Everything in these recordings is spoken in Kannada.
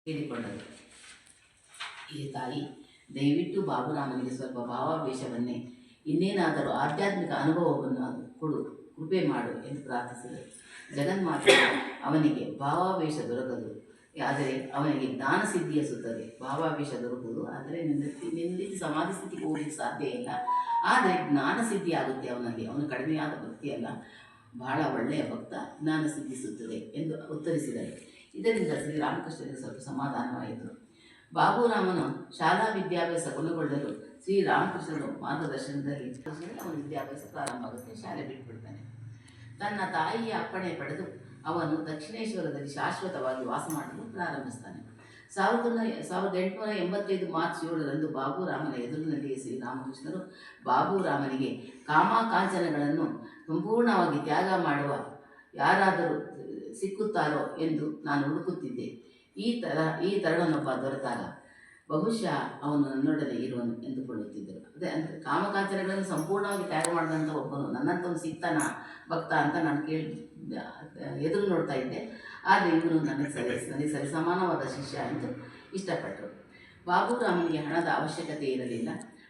ಹೇಳಿಕೊಂಡರು. ಈ ತಾಯಿ ದಯವಿಟ್ಟು ಬಾಬುರಾಮನಿಗೆ ಸ್ವಲ್ಪ ಭಾವಾವೇಶವನ್ನೇ ಇನ್ನೇನಾದರೂ ಆಧ್ಯಾತ್ಮಿಕ ಅನುಭವವನ್ನು ಕೊಡು, ಕೃಪೆ ಮಾಡು ಎಂದು ಪ್ರಾರ್ಥಿಸಿದರು. ಜಗನ್ಮಾತೆ ಅವನಿಗೆ ಭಾವಾವೇಶ ದೊರಕದು, ಆದರೆ ಅವನಿಗೆ ಜ್ಞಾನಸಿದ್ಧಿಯ ಸುತ್ತದೆ. ಭಾವಾವೇಶ ದೊರಕುವುದು, ಆದರೆ ನಿನ್ನಲ್ಲಿ ಸಮಾಧಿ ಸ್ಥಿತಿಗೆ ಹೋಗಲಿಕ್ಕೆ ಸಾಧ್ಯ ಇಲ್ಲ, ಆದರೆ ಜ್ಞಾನಸಿದ್ಧಿ ಆಗುತ್ತೆ ಅವನಲ್ಲಿ. ಅವನು ಕಡಿಮೆಯಾದ ಭಕ್ತಿ ಅಲ್ಲ, ಬಹಳ ಒಳ್ಳೆಯ ಭಕ್ತ, ಜ್ಞಾನ ಸಿದ್ಧಿಸುತ್ತದೆ ಎಂದು ಉತ್ತರಿಸಿದರು. ಇದರಿಂದ ಶ್ರೀರಾಮಕೃಷ್ಣರಿಗೆ ಸ್ವಲ್ಪ ಸಮಾಧಾನವಾಯಿತು. ಬಾಬುರಾಮನು ಶಾಲಾ ವಿದ್ಯಾಭ್ಯಾಸ ಕೊನೆಗೊಳ್ಳಲು ಶ್ರೀರಾಮಕೃಷ್ಣರು ಮಾರ್ಗದರ್ಶನದಲ್ಲಿ ಅವನ ವಿದ್ಯಾಭ್ಯಾಸ ಪ್ರಾರಂಭ ಆಗುತ್ತೆ. ಶಾಲೆ ಬಿಟ್ಟುಬಿಡ್ತಾನೆ. ತನ್ನ ತಾಯಿಯ ಅಪ್ಪಣೆ ಪಡೆದು ಅವನು ದಕ್ಷಿಣೇಶ್ವರದಲ್ಲಿ ಶಾಶ್ವತವಾಗಿ ವಾಸ ಮಾಡಲು ಪ್ರಾರಂಭಿಸ್ತಾನೆ. 1885 ಮಾರ್ಚ್ 7ರಂದು ಬಾಬುರಾಮನ ಎದುರಿನಲ್ಲಿಯೇ ಶ್ರೀರಾಮಕೃಷ್ಣರು ಬಾಬುರಾಮನಿಗೆ ಕಾಮಕಾಂಚನಗಳನ್ನು ಸಂಪೂರ್ಣವಾಗಿ ತ್ಯಾಗ ಮಾಡುವ ಯಾರಾದರೂ ಸಿಕ್ಕುತ್ತಾರೋ ಎಂದು ನಾನು ಹುಡುಕುತ್ತಿದ್ದೆ. ಈ ತರುಣನೊಬ್ಬ ದೊರೆತಾಗ ಬಹುಶಃ ಅವನು ನನ್ನೊಡನೆ ಇರುವನು ಎಂದುಕೊಳ್ಳುತ್ತಿದ್ದರು. ಅದೇ ಅಂದರೆ ಕಾಮಕಾಂಚನಗಳನ್ನು ಸಂಪೂರ್ಣವಾಗಿ ತ್ಯಾಗ ಮಾಡಿದಂಥ ಒಬ್ಬನು ನನ್ನಂಥವನು ಸಿಗ್ತಾನ ಭಕ್ತ ಅಂತ ನಾನು ಎದುರು ನೋಡ್ತಾ ಇದ್ದೆ. ಆದರೆ ಇವನು ನನಗೆ ಸರಿಸಮಾನವಾದ ಶಿಷ್ಯ ಎಂದು ಇಷ್ಟಪಟ್ಟರು. ಬಾಬುರಾಮನಿಗೆ ಹಣದ ಅವಶ್ಯಕತೆ ಇರಲಿಲ್ಲ,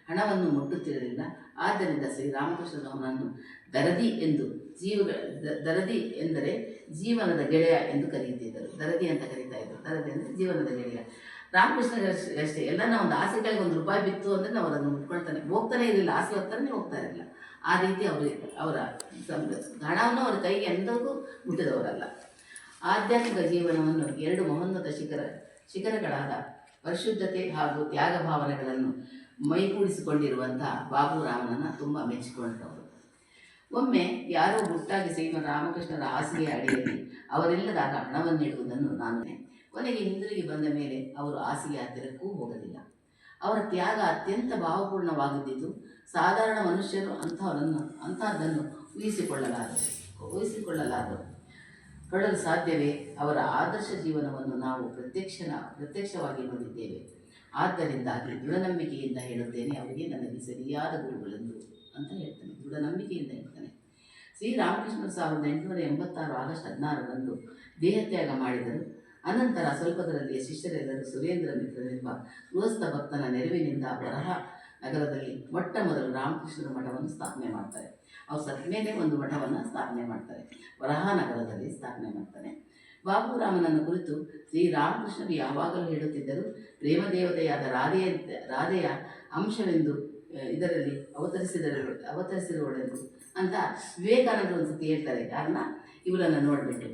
ಹಣವನ್ನು ಮುಟ್ಟುತ್ತಿರಲಿಲ್ಲ. ಆದ್ದರಿಂದ ಶ್ರೀರಾಮಕೃಷ್ಣರು ಅವನನ್ನು ದರದಿ ಎಂದರೆ ಜೀವನದ ಗೆಳೆಯ ಎಂದು ಕರೆಯುತ್ತಿದ್ದರು. ದರದಿ ಅಂತ ಕರೀತಾ ಇದ್ದರು. ದರದಿ ಅಂದರೆ ಜೀವನದ ಗೆಳೆಯ. ರಾಮಕೃಷ್ಣರಿಗೆ ಎಲ್ಲನ ಒಂದು ಆಸೆಗಳಿಗೆ ₹1 ಬಿತ್ತು ಅಂದರೆ ನಾವು ಅದನ್ನು ಮುಟ್ಕೊಳ್ತಾನೆ ಹೋಗ್ತಾನೆ ಇರಲಿಲ್ಲ, ಆಸೆ ಹೋಗ್ತಾನೆ ಹೋಗ್ತಾ ಇರಲಿಲ್ಲ. ಆ ರೀತಿ ಅವರ ಹಣವನ್ನು ಅವರ ಕೈಗೆ ಎಂದಿಗೂ ಮುಟ್ಟಿದವರಲ್ಲ. ಆಧ್ಯಾತ್ಮಿಕ ಜೀವನವನ್ನು 2 ಮಹೋನ್ನತ ಶಿಖರಗಳಾದ ಪರಿಶುದ್ಧತೆ ಹಾಗೂ ತ್ಯಾಗ ಭಾವನೆಗಳನ್ನು ಮೈಗೂಡಿಸಿಕೊಂಡಿರುವಂತಹ ಬಾಬುರಾಮನನ್ನು ತುಂಬ ಮೆಚ್ಚಿಕೊಂಡವರು. ಒಮ್ಮೆ ಯಾರೋ ಗುಟ್ಟಾಗಿ ಶ್ರೀರಾಮಕೃಷ್ಣರ ಹಾಸಿಗೆಯ ಅಡಿಯಲ್ಲಿ ಅವರಿಲ್ಲದಾಗ ಹಣವನ್ನಿಡುವುದನ್ನು ನಾನು ಕೊನೆಗೆ ಹಿಂದಿರುಗಿ ಬಂದ ಮೇಲೆ ಅವರು ಹಾಸಿಗೆ ಹತ್ತಿರಕ್ಕೂ ಹೋಗಲಿಲ್ಲ. ಅವರ ತ್ಯಾಗ ಅತ್ಯಂತ ಭಾವಪೂರ್ಣವಾಗಿದ್ದು ಸಾಧಾರಣ ಮನುಷ್ಯರು ಅಂತಹದ್ದನ್ನು ಊಹಿಸಿಕೊಳ್ಳಲಾರರು. ಕೊಳ್ಳಲು ಸಾಧ್ಯವೇ? ಅವರ ಆದರ್ಶ ಜೀವನವನ್ನು ನಾವು ಪ್ರತ್ಯಕ್ಷವಾಗಿ ನೋಡಿದ್ದೇವೆ. ಆದ್ದರಿಂದಾಗಿ ದೃಢನಂಬಿಕೆಯಿಂದ ಹೇಳುತ್ತೇನೆ, ಅವರಿಗೆ ನನಗೆ ಸರಿಯಾದ ಗುರುಗಳೆಂದು ಅಂತ ಹೇಳ್ತಾನೆ. ದೃಢನಂಬಿಕೆಯಿಂದ ಹೇಳ್ತಾನೆ. ಶ್ರೀರಾಮಕೃಷ್ಣರು 1886 ಆಗಸ್ಟ್ 16ರಂದು ದೇಹತ್ಯಾಗ ಮಾಡಿದರು. ಅನಂತರ ಸ್ವಲ್ಪದರಲ್ಲಿಯೇ ಶಿಷ್ಯರೆಲ್ಲರೂ ಸುರೇಂದ್ರ ಮಿತ್ರನೆಂಬ ಗೃಹಸ್ಥ ಭಕ್ತನ ನೆರವಿನಿಂದ ವರಹ ನಗರದಲ್ಲಿ ಮೊಟ್ಟ ಮೊದಲು ರಾಮಕೃಷ್ಣರ ಮಠವನ್ನು ಸ್ಥಾಪನೆ ಮಾಡ್ತಾರೆ. ಅವ್ರು ಸತ್ತ ಮೇಲೆ ಒಂದು ಮಠವನ್ನು ಸ್ಥಾಪನೆ ಮಾಡ್ತಾರೆ, ವರಹ ನಗರದಲ್ಲಿ ಸ್ಥಾಪನೆ ಮಾಡ್ತಾರೆ. ಬಾಬುರಾಮನನ್ನು ಕುರಿತು ಶ್ರೀರಾಮಕೃಷ್ಣರು ಯಾವಾಗಲೂ ಹೇಳುತ್ತಿದ್ದರು, ಪ್ರೇಮ ದೇವತೆಯಾದ ರಾಧೆಯ ಅಂಶವೆಂದು ಇದರಲ್ಲಿ ಅವತರಿಸಿರುವಳೆಂದು ಅಂತ ವಿವೇಕಾನಂದರು ಒಂದು ಸತಿ ಹೇಳ್ತಾರೆ. ಯಾರನ್ನ? ಇವರನ್ನು ನೋಡಿಬಿಟ್ಟು,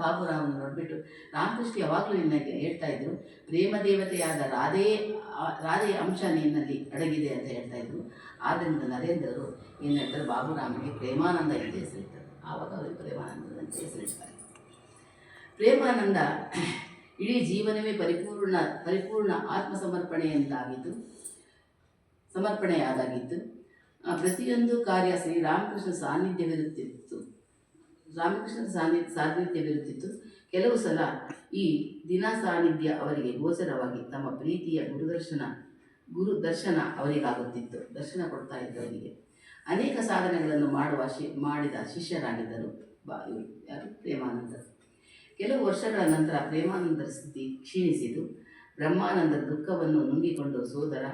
ಬಾಬುರಾಮನ ನೋಡಿಬಿಟ್ಟು ರಾಮಕೃಷ್ಣ ಯಾವಾಗಲೂ ಹೇಳ್ತಾ ಇದ್ರು, ಪ್ರೇಮ ದೇವತೆಯಾದ ರಾಧೆಯ ಅಂಶ ನಿನ್ನಲ್ಲಿ ಅಡಗಿದೆ ಅಂತ ಹೇಳ್ತಾ ಇದ್ರು. ಆದ್ದರಿಂದ ನರೇಂದ್ರರು ಏನು ಹೇಳ್ತಾರೆ, ಬಾಬುರಾಮನಿಗೆ ಪ್ರೇಮಾನಂದ ಎಂದು ಹೆಸರಿಡ್ತಾರೆ. ಆವಾಗ ಅವರಿಗೆ ಪ್ರೇಮಾನಂದ ಅಂತ ಹೆಸರಿಡ್ತಾರೆ. ಪ್ರೇಮಾನಂದ ಇಡೀ ಜೀವನವೇ ಪರಿಪೂರ್ಣ ಸಮರ್ಪಣೆಯಾದಾಗಿತ್ತು. ಪ್ರತಿಯೊಂದು ಕಾರ್ಯ ಶ್ರೀರಾಮಕೃಷ್ಣ ಸಾನ್ನಿಧ್ಯವಿರುತ್ತಿತ್ತು. ಕೆಲವು ಸಲ ಈ ದಿನ ಸಾನ್ನಿಧ್ಯ ಅವರಿಗೆ ಗೋಚರವಾಗಿ ತಮ್ಮ ಪ್ರೀತಿಯ ಗುರು ದರ್ಶನ ಅವರಿಗಾಗುತ್ತಿತ್ತು. ದರ್ಶನ ಕೊಡ್ತಾ ಇದ್ದ ಅವರಿಗೆ ಅನೇಕ ಸಾಧನೆಗಳನ್ನು ಮಾಡಿದ ಶಿಷ್ಯರಾಗಿದ್ದರು ಯಾರು? ಪ್ರೇಮಾನಂದರು. ಕೆಲವು ವರ್ಷಗಳ ನಂತರ ಪ್ರೇಮಾನಂದರ ಸ್ಥಿತಿ ಕ್ಷೀಣಿಸಿತು. ಬ್ರಹ್ಮಾನಂದರ ದುಃಖವನ್ನು ನುಂಗಿಕೊಂಡು ಸೋದರ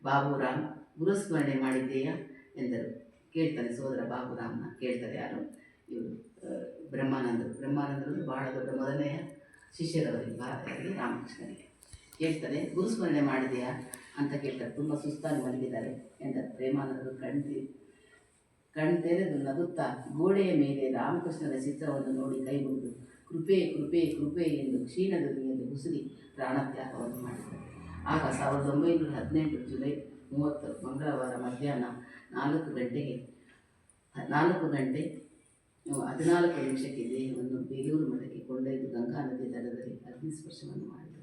ಬಾಬುರಾಮ್, ಗುರುಸ್ಮರಣೆ ಮಾಡಿದ್ದೀಯಾ ಎಂದರು. ಕೇಳ್ತಾನೆ ಸೋದರ ಬಾಬುರಾಮ್ನ ಕೇಳ್ತಾರೆ. ಯಾರು? ಇವರು ಬ್ರಹ್ಮಾನಂದರು ಬಹಳ ದೊಡ್ಡ ಮೊದಲನೆಯ ಶಿಷ್ಯರವರಿಗೆ ಭಾರತೀಯರಿಗೆ ರಾಮಕೃಷ್ಣರಿಗೆ ಕೇಳ್ತಾರೆ, ಗುರುಸ್ಮರಣೆ ಮಾಡಿದೆಯಾ ಅಂತ ಕೇಳ್ತಾರೆ. ತುಂಬ ಸುಸ್ತಾಗಿ ಮಲಗಿದ್ದಾರೆ ಎಂದರು. ಪ್ರೇಮಾನಂದರು ಕಣ್ತೆರೆದು ನಗುತ್ತಾ ಗೋಡೆಯ ಮೇಲೆ ರಾಮಕೃಷ್ಣರ ಚಿತ್ರವನ್ನು ನೋಡಿ ಕೈ ಮುಗಿದು ಕೃಪೆ ಕೃಪೆ ಕೃಪೆ ಎಂದು ಕ್ಷೀಣ ಧ್ವನಿಯಲ್ಲಿ ಉಸಿರಿ ಪ್ರಾಣತ್ಯಾಗವನ್ನು ಮಾಡಿದರು. ಆಗ 1918 ಜುಲೈ 30 ಮಂಗಳವಾರ ಮಧ್ಯಾಹ್ನ 4 ಗಂಟೆ 14 ನಿಮಿಷಕ್ಕೆ ದೇಹವನ್ನು ಬೇಲೂರು ಮಠಕ್ಕೆ ಕೊಂಡೊಯ್ದು ಗಂಗಾ ನದಿ ದಡದಲ್ಲಿ ಅಗ್ನಿಸ್ಪರ್ಶವನ್ನು ಮಾಡಿದರು.